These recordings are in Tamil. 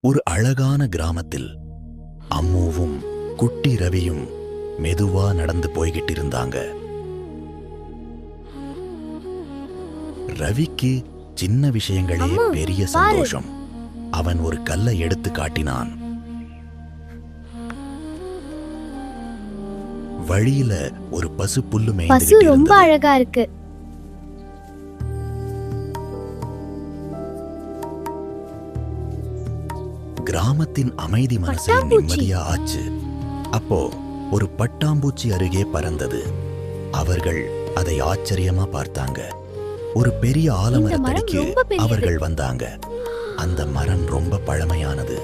ஒரு அழகான கிராமத்தில் அம்முவும் குட்டி ரவியும் மெதுவா நடந்து போய்கிட்டு இருந்தாங்க. ரவிக்கு சின்ன விஷயங்களே பெரிய சந்தோஷம். அவன் ஒரு கல்லை எடுத்து காட்டினான். வழியில ஒரு பசு புல்லு மேய்ந்துகிட்டு இருந்தது. ரொம்ப அழகா இருக்கு. கிராமத்தின் அமைதி மனசை நிம்மதியா ஆச்சு. அப்போ ஒரு பட்டாம்பூச்சி அருகே பறந்தது. அவர்கள் அதை ஆச்சரியமா பார்த்தாங்க. ஒரு பெரிய ஆலமரத்தடிக்கு அவர்கள் வந்தாங்க. அந்த மரம் ரொம்ப பழமையானது.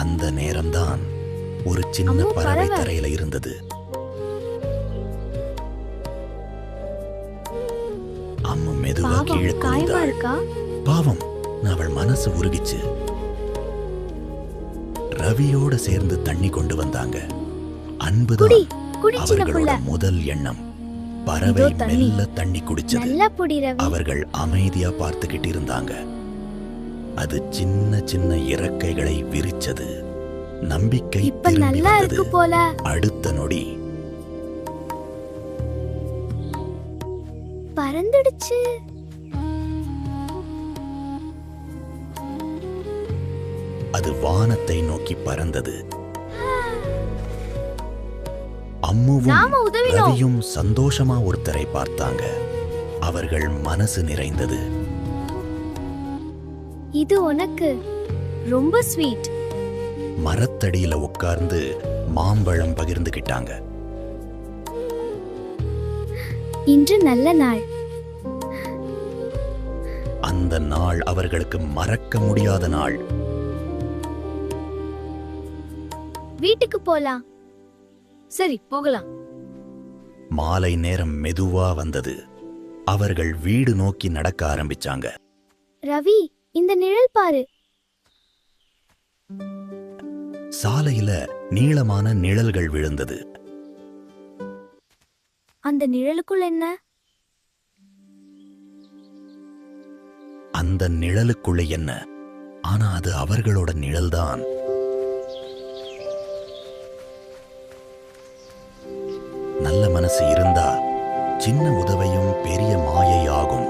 அந்த நேரம்தான் ஒரு சின்ன பறவை தரையில இருந்தது. அம்மு மெதுவா கீழே குனிந்தாள். பாவம், அவள் மனசு உருகிச்சு. ரவியோட சேர்ந்து தண்ணி கொண்டு வந்தாங்க. அன்புதான் அவர்களோட முதல் எண்ணம். பறவை மெல்ல தண்ணி குடிச்சது. அவர்கள் அமைதியா பார்த்துக்கிட்டு இருந்தாங்க. அது சின்ன சின்ன இறக்கைகளை விரிச்சது. நம்பிக்கை திரும்பி வந்தது. அடுத்த நொடி பறந்துடுச்சு. அது வானத்தை நோக்கி பறந்தது. அம்முவும் ரவியும் சந்தோஷமா ஒருத்தரை பார்த்தாங்க. அவர்கள் மனசு நிறைந்தது. இது உனக்கு ரொம்ப ஸ்வீட். மரத்தடியில உட்கார்ந்து மாம்பழம் பகிர்ந்துகிட்டாங்க. இன்று நல்ல நாள். அந்த நாள் அவர்களுக்கு மறக்க முடியாத நாள். வீட்டுக்கு போலாம். சரி, போகலாம். மாலை நேரம் மெதுவா வந்தது. அவர்கள் வீடு நோக்கி நடக்க ஆரம்பிச்சாங்க. ரவி, இந்த நிழல் பாரு. சாலையில நீளமான நிழல்கள் விழுந்தது. அந்த நிழலுக்குள் என்ன? அந்த நிழலுக்குள்ள என்ன? ஆனா அது அவர்களோட நிழல்தான். நல்ல மனசு இருந்தா சின்ன உதவியும் பெரிய மாயை ஆகும்.